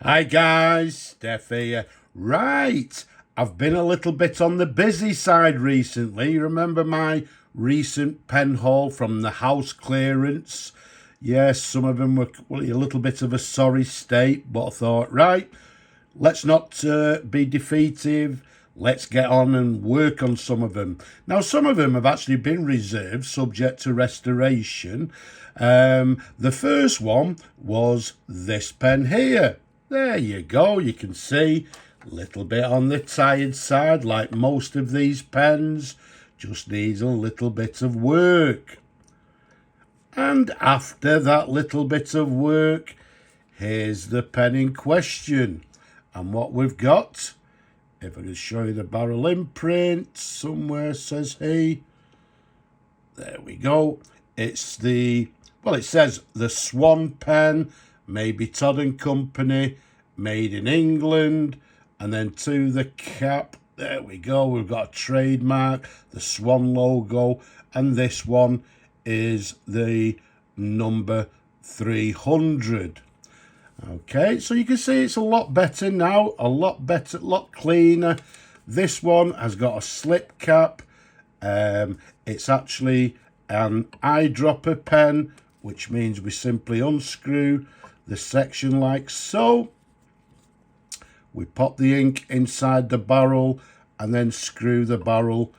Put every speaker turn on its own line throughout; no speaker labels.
Hi guys, Steph here. Right, I've been a little bit on the busy side recently. You remember my recent pen haul from the house clearance? Yes, some of them were a little bit of a sorry state, but I thought, right, let's not be defeative. Let's get on and work on some of them. Now, some of them have actually been reserved, subject to restoration. The first one was this pen here. There you go. You can see a little bit on the tired side, like most of these pens. Just needs a little bit of work. And after that little bit of work, here's the pen in question. And what we've got, if I can show you the barrel imprint, somewhere says he. There we go. It's it says the Swan pen, maybe Todd and Company, made in England. And then to the cap, there we go. We've got a trademark, the Swan logo. And this one is the number 300. Okay, so you can see it's a lot better now, a lot better, a lot cleaner. This one has got a slip cap. It's actually an eyedropper pen, which means we simply unscrew the section like so. We pop the ink inside the barrel and then screw the barrel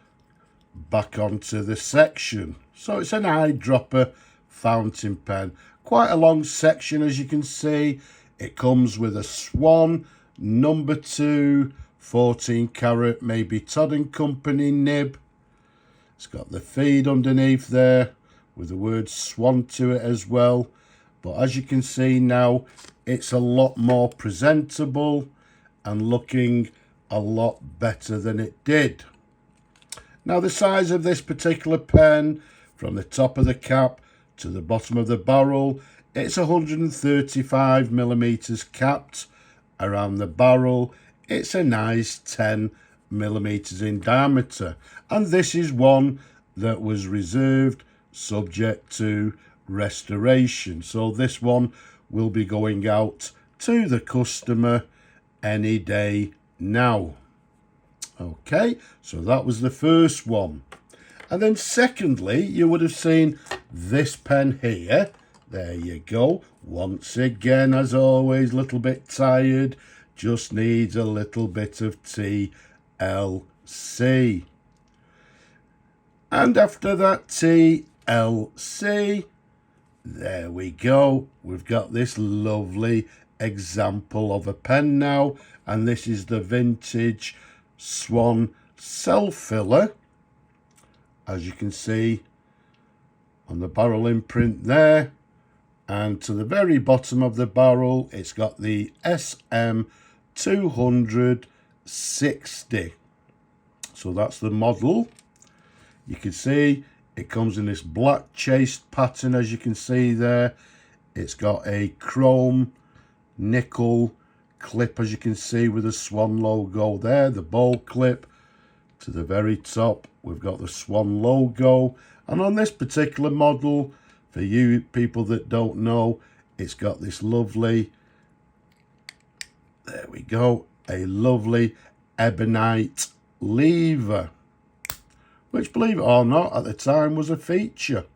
back onto the section. So it's an eyedropper fountain pen. Quite a long section, as you can see. It comes with a Swan number 2 14 karat, maybe Todd and Company nib. It's got the feed underneath there with the word Swan to it as well. But as you can see now, it's a lot more presentable and looking a lot better than it did. Now the size of this particular pen, from the top of the cap to the bottom of the barrel, it's 135 millimeters capped around the barrel. It's a nice 10 millimeters in diameter, and this is one that was reserved subject to restoration. So this one will be going out to the customer any day now. Okay, so that was the first one. And then secondly, you would have seen this pen here. There you go. Once again, as always, a little bit tired. Just needs a little bit of TLC. And after that TLC, there we go. We've got this lovely example of a pen now. And this is the vintage Swan self-filler. As you can see on the barrel imprint there. And to the very bottom of the barrel, it's got the SM260. So that's the model. You can see it comes in this black chased pattern, as you can see there. It's got a chrome nickel clip, as you can see, with the Swan logo there, the bowl clip. To the very top, we've got the Swan logo. And on this particular model, for you people that don't know, it's got this lovely, there we go, a lovely ebonite lever, which, believe it or not, at the time was a feature.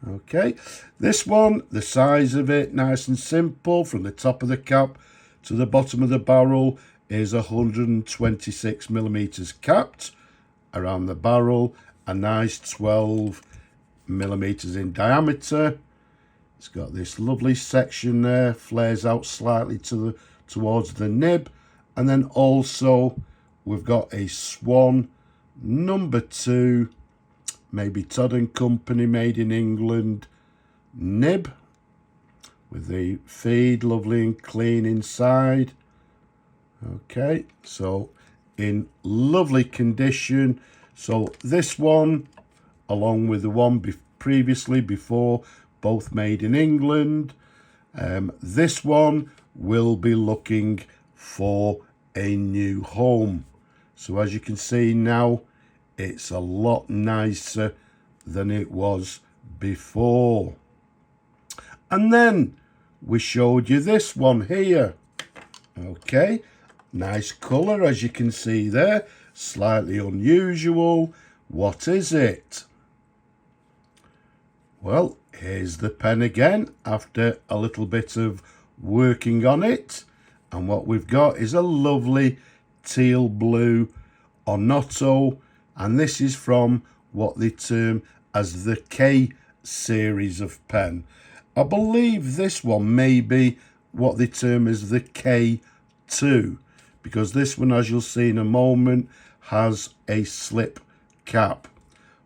Okay, this one, the size of it, nice and simple, from the top of the cap to the bottom of the barrel, is 126 millimeters capped around the barrel, a nice 12 millimeters in diameter. It's got this lovely section there, flares out slightly towards the nib, and then also we've got a Swan number 2, maybe Todd and Company, made in England nib, with the feed lovely and clean inside. Okay, so in lovely condition. So this one, along with the one previously before, both made in England. This one will be looking for a new home. So as you can see now, it's a lot nicer than it was before. And then we showed you this one here. Okay, nice colour as you can see there, slightly unusual. What is it? Well, here's the pen again after a little bit of working on it, and what we've got is a lovely teal blue Anato, and this is from what they term as the K-series of pen. I believe this one may be what they term as the K2, because this one, as you'll see in a moment, has a slip cap.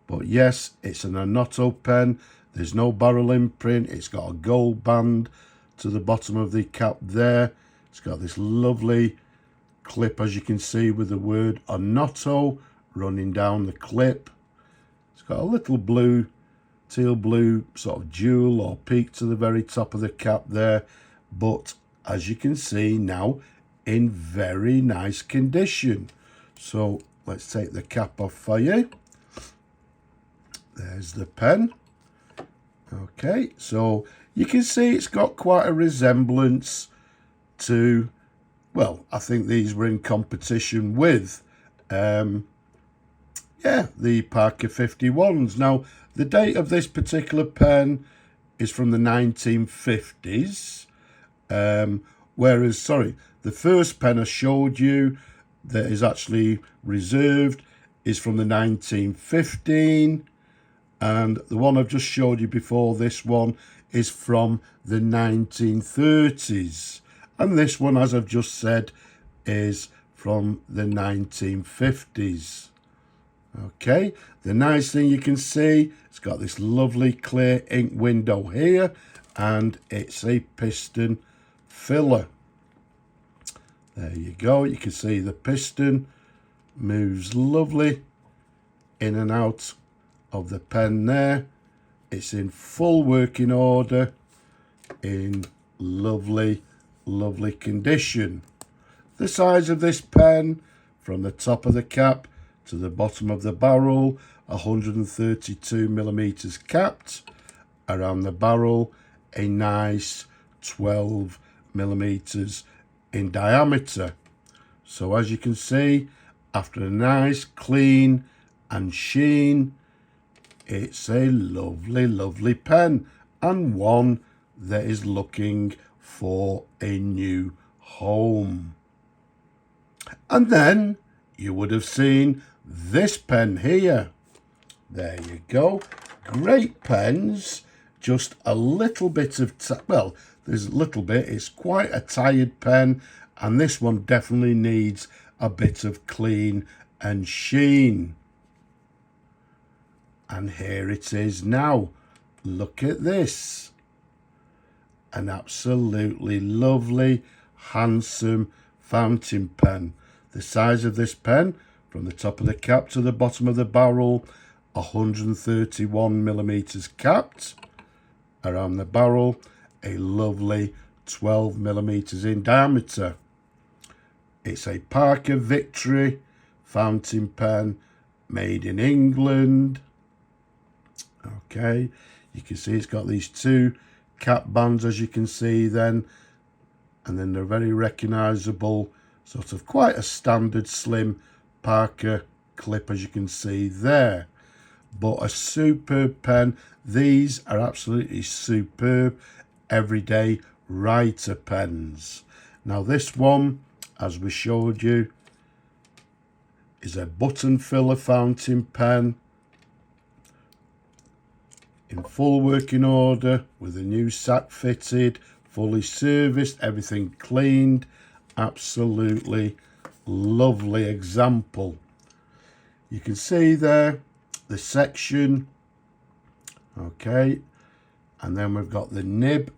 But yes, it's an Anato pen. There's no barrel imprint. It's got a gold band to the bottom of the cap there. It's got this lovely clip, as you can see, with the word Anato running down the clip. It's got a little blue, teal blue sort of jewel or peak to the very top of the cap there. But as you can see now, in very nice condition. So let's take the cap off for you. There's the pen. Okay, so you can see it's got quite a resemblance to, well, I think these were in competition with, the Parker 51s. Now, the date of this particular pen is from the 1950s, whereas, the first pen I showed you that is actually reserved is from the 1915. And the one I've just showed you before this one is from the 1930s. And this one, as I've just said, is from the 1950s. Okay, the nice thing you can see, it's got this lovely clear ink window here, and it's a piston filler. There you go, you can see the piston moves lovely in and out of the pen there. It's in full working order, in lovely condition. The size of this pen, from the top of the cap to the bottom of the barrel, 132 millimeters capped. Around the barrel, a nice 12 millimeters in diameter. So as you can see, after a nice clean and sheen, it's a lovely pen, and one that is looking for a new home. And then you would have seen this pen here. There you go. Great pens, just a little bit of, well, there's a little bit, it's quite a tired pen, and this one definitely needs a bit of clean and sheen. And here it is now. Look at this. An absolutely lovely, handsome fountain pen. The size of this pen, from the top of the cap to the bottom of the barrel, 131 millimeters capped. Around the barrel, a lovely 12 millimeters in diameter. It's a Parker Victory fountain pen made in England. Okay, you can see it's got these two cap bands, as you can see then, and then they're very recognizable, sort of quite a standard slim Parker clip, as you can see there. But a superb pen. These are absolutely superb everyday writer pens. Now this one, as we showed you, is a button filler fountain pen in full working order, with a new sack fitted, fully serviced, everything cleaned. Absolutely lovely example. You can see there the section. Okay, and then we've got the nib.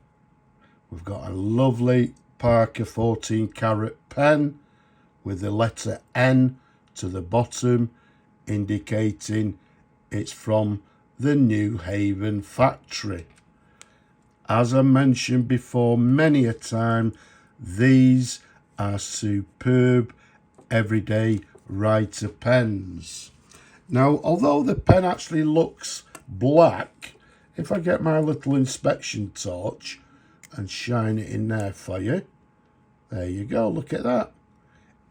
We've got a lovely Parker 14 karat pen with the letter N to the bottom, indicating it's from the New Haven factory. As I mentioned before many a time, these are superb everyday writer pens. Now, although the pen actually looks black, if I get my little inspection torch and shine it in there for you, There you go, look at that.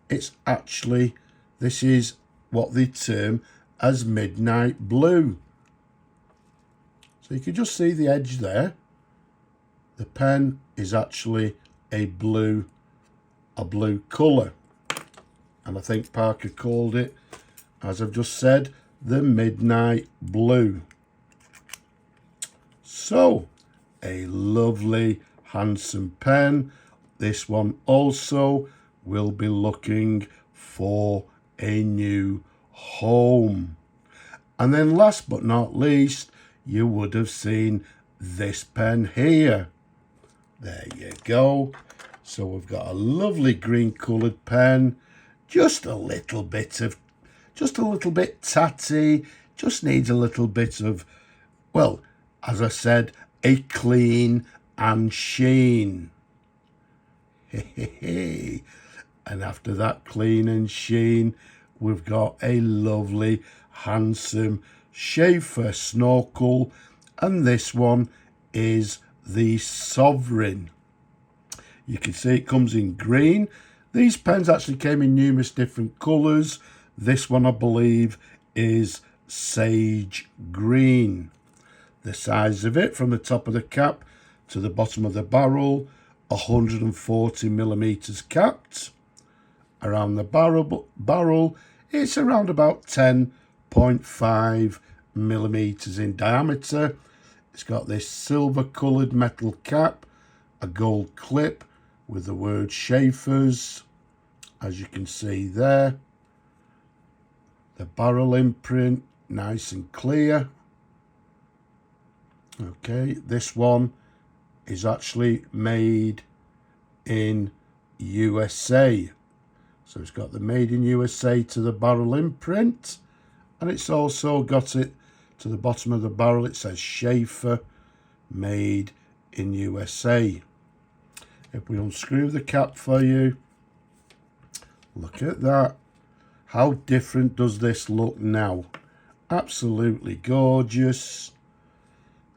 It's actually, this is what they term as midnight blue. So you can just see the edge there. The pen is actually a blue colour. And I think Parker called it, as I've just said, the midnight blue. So, a lovely, handsome pen. This one also will be looking for a new home. And then last but not least, you would have seen this pen here. There you go. So we've got a lovely green coloured pen. Just a little bit tatty. Just needs a little bit of, well, as I said, a clean and sheen. And after that clean and sheen, we've got a lovely, handsome Sheaffer Snorkel, and this one is the Sovereign. You can see it comes in green. These pens actually came in numerous different colours. This one, I believe, is sage green. The size of it, from the top of the cap to the bottom of the barrel, 140 millimeters capped. Around the barrel, it's around about 10.5 millimeters in diameter. It's got this silver coloured metal cap, a gold clip with the word Sheaffers, as you can see there. The barrel imprint, nice and clear. Okay, this one is actually made in USA. So it's got the made in USA to the barrel imprint, and it's also got it to the bottom of the barrel. It says Sheaffer, made in USA. If we unscrew the cap for you, look at that. How different does this look now? Absolutely gorgeous.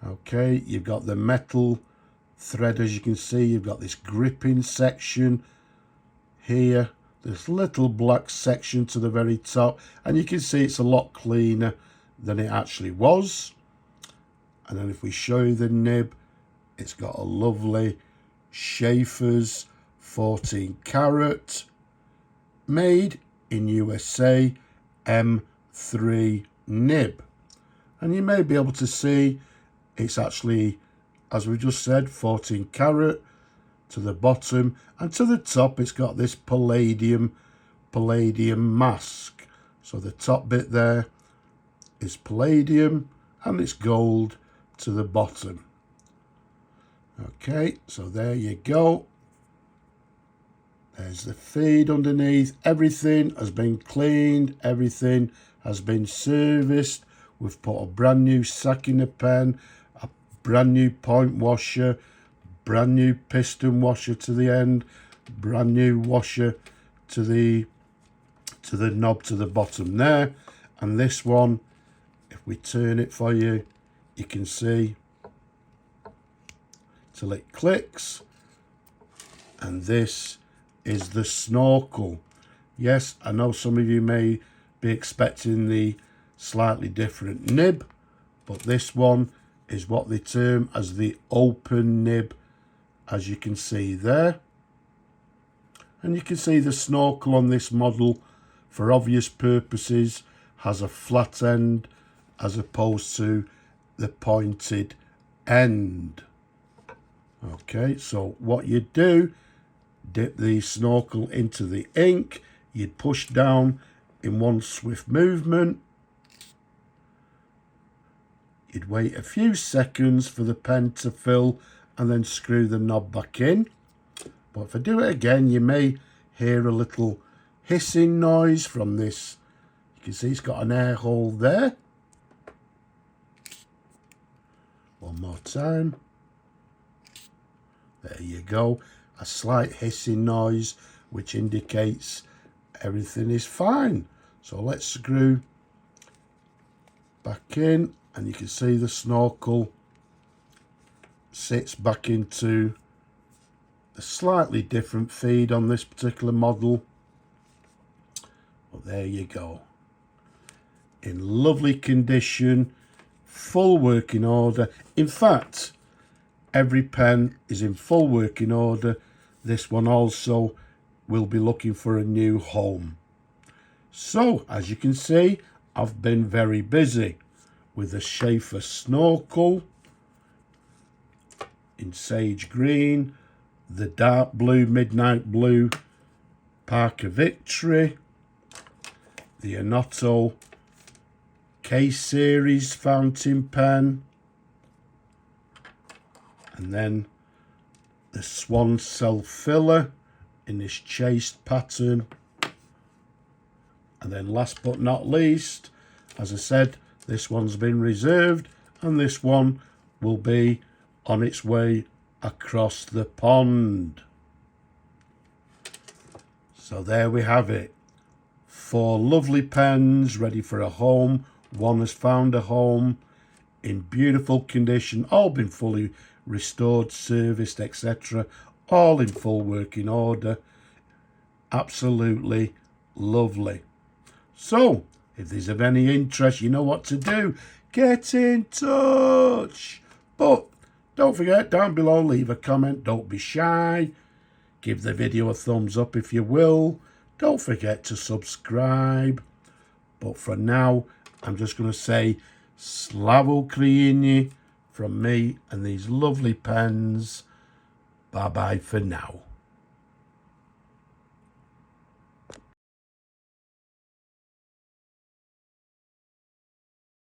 Okay, you've got the metal thread, as you can see. You've got this gripping section here, this little black section to the very top, and you can see it's a lot cleaner than it actually was. And then if we show you the nib, it's got a lovely Sheaffer's 14 karat, made in USA M3 nib. And you may be able to see it's actually, as we just said, 14 karat to the bottom, and to the top it's got this palladium mask. So the top bit there is palladium and it's gold to the bottom. Okay, so there you go. There's the feed underneath. Everything has been cleaned, everything has been serviced. We've put a brand new sack in the pen, a brand new point washer, brand new piston washer to the end, brand new washer to the knob to the bottom there. And this one, if we turn it for you, you can see till it clicks. And this is the Snorkel. Yes, I know some of you may be expecting the slightly different nib, but this one is what they term as the open nib, as you can see there. And you can see the Snorkel on this model, for obvious purposes, has a flat end as opposed to the pointed end. Okay, so what you do, dip the Snorkel into the ink, you'd push down in one swift movement, you'd wait a few seconds for the pen to fill and then screw the knob back in. But if I do it again, you may hear a little hissing noise from this. You can see it's got an air hole there. One more time. There you go. A slight hissing noise, which indicates everything is fine. So let's screw back in, and you can see the Snorkel sits back into a slightly different feed on this particular model. Well, there you go. In lovely condition, full working order. In fact, every pen is in full working order. This one also will be looking for a new home. So, as you can see, I've been very busy with the Sheaffer Snorkel in sage green, the dark blue, midnight blue Parker Victory, the Anato K-series fountain pen, and then the Swan self filler in this chased pattern. And then last but not least, as I said, this one's been reserved and this one will be on its way across the pond. So there we have it. 4 lovely pens ready for a home. One has found a home in beautiful condition, all been fully restored, serviced, etc. All in full working order. Absolutely lovely. So, if there's of any interest, you know what to do. Get in touch. But don't forget, down below, leave a comment. Don't be shy. Give the video a thumbs up if you will. Don't forget to subscribe. But for now, I'm just going to say Slava Ukraini from me and these lovely pens. Bye-bye for now.